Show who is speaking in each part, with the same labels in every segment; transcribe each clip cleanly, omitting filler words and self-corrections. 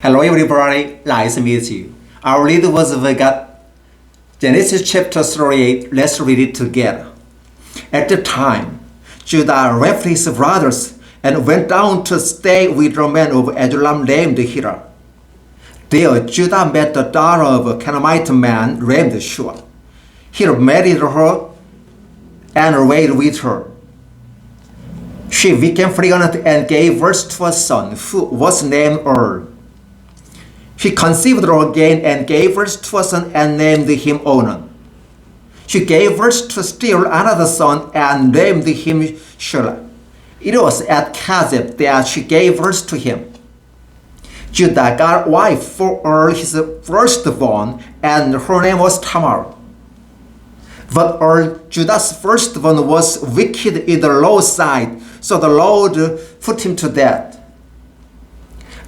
Speaker 1: Hello everybody, nice to meet you. Our reading was Genesis chapter 38. Let's read it together. At the time, Judah left his brothers and went down to stay with a man of Adullam named Hira. There Judah met the daughter of a Canaanite man named Shua. Hira married her and reigned with her. She became pregnant and gave birth to a son who was named She conceived again and gave birth to a son and named him Onan. She gave birth to still another son and named him Shelah. It was at Kezib that she gave birth to him. Judah got a wife for his firstborn, and her name was Tamar. But Judah's firstborn was wicked in the Lord's sight, so the Lord put him to death.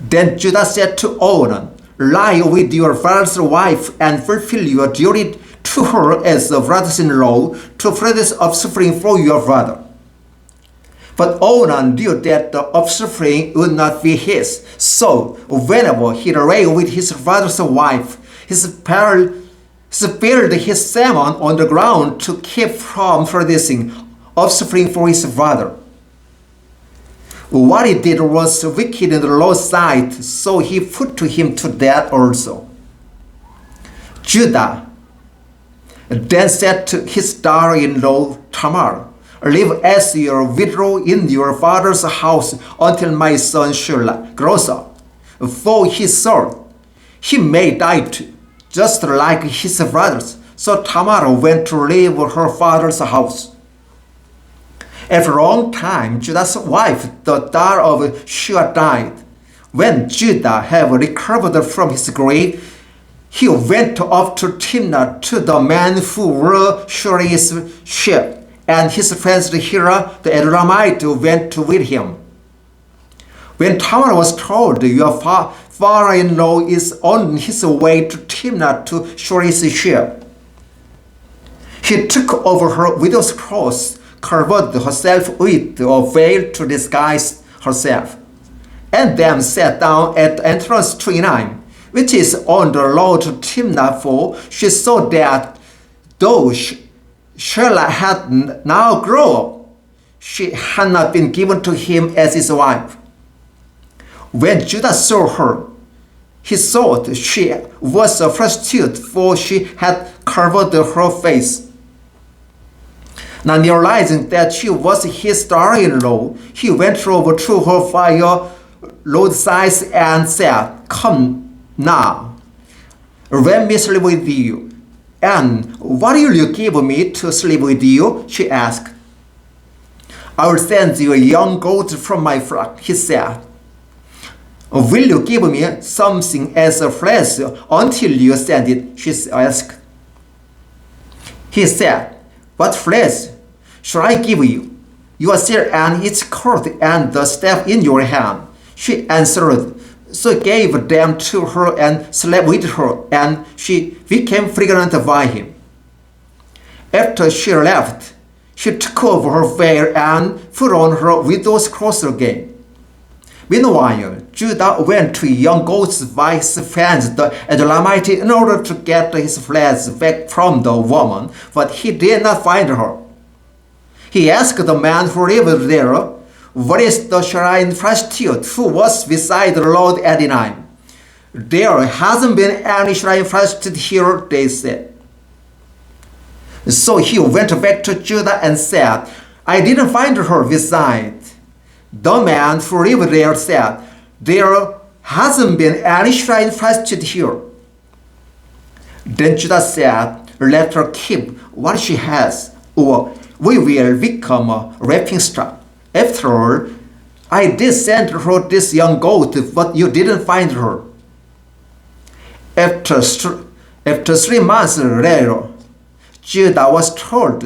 Speaker 1: Then Judah said to Onan, "Lie with your father's wife and fulfill your duty to her as a brother-in-law to produce offspring for your father." But Onan knew that the offspring would not be his, so whenever he lay with his father's wife, he spilled his semen on the ground to keep from producing offspring for his father. What he did was wicked in the Lord's sight, so he put him to death also. Judah then said to his daughter-in-law Tamar, "Live as your widow in your father's house until my son Shelah grows up, for he saw he may die too, just like his brothers." So Tamar went to live in her father's house. After a long time, Judah's wife, the daughter of Shua, died. When Judah had recovered from his grief, he went up to Timnah to the man who were shearing his sheep, and his friend Hira the Adullamite went with him. When Tamar was told, "Your father-in-law is on his way to Timnah to shear his sheep," he took over her widow's clothes, covered herself with a veil to disguise herself, and then sat down at the entrance to Enaim, which is on the road to Timnah, for she saw that though Shelah had now grown up, she had not been given to him as his wife. When Judah saw her, he thought she was a prostitute, for she had covered her face. Now realizing that she was his daughter-in-law, he went over to her fire roadside and said, "Come now, let me sleep with you." "And what will you give me to sleep with you?" she asked. "I will send you a young goat from my flock," he said. "Will you give me something as a pledge until you send it?" she asked. He said, "What pledge shall I give you?" "Your shirt and its cord and the staff in your hand," she answered. So gave them to her and slept with her, and she became pregnant by him. After she left, she took off her veil and put on her widow's clothes again. Meanwhile, Judah went to young goats by his friends the Adullamite in order to get his flesh back from the woman, but he did not find her. He asked the man who lived there, "What is the Shunammite prostitute who was beside the road at Enaim?" "There hasn't been any Shunammite prostitute here," they said. So he went back to Judah and said, "I didn't find her beside." The man who lived there said, "There hasn't been any Shunammite prostitute here." Then Judah said, "Let her keep what she has, or we will become a laughing stock. After all, I did send her this young goat, but you didn't find her." After 3 months later, Judah was told,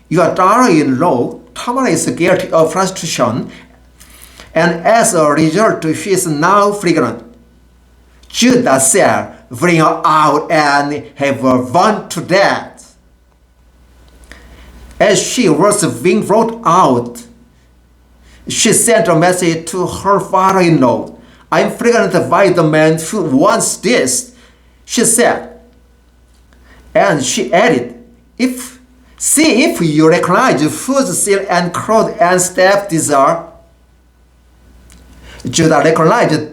Speaker 1: "Your daughter-in-law Tamar is guilty of prostitution, and as a result she is now pregnant." Judah said, "Bring her out and have her burned to death." As she was being brought out, she sent a message to her father-in-law, I'm pregnant by the man who wants this, she said. And she added, See if you recognize whose seal and cloth and staff these are. Judah recognized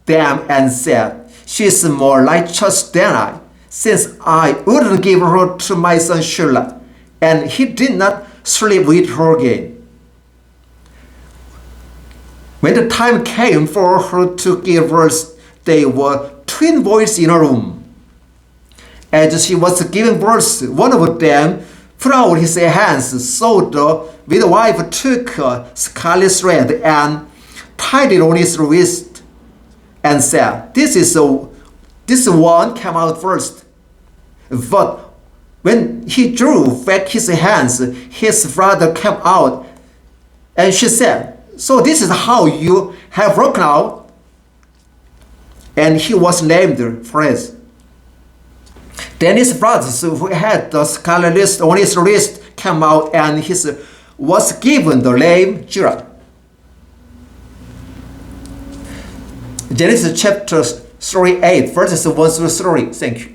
Speaker 1: them and said, She is more righteous than I, since I wouldn't give her to my son Shelah, and he did not sleep with her again. When the time came for her to give birth, there were twin boys in her womb. As she was giving birth, one of them put out his hands, so the midwife took a scarlet thread and tied it on his wrist and said, This one came out first. But when he drew back his hands, his brother came out. And she said, So this is how you have broken out? And he was named Perez. Then his brothers who had the scarlet list on his wrist came out, and he was given the name Judah. Genesis chapter 38, verses 1 through 3. Thank you.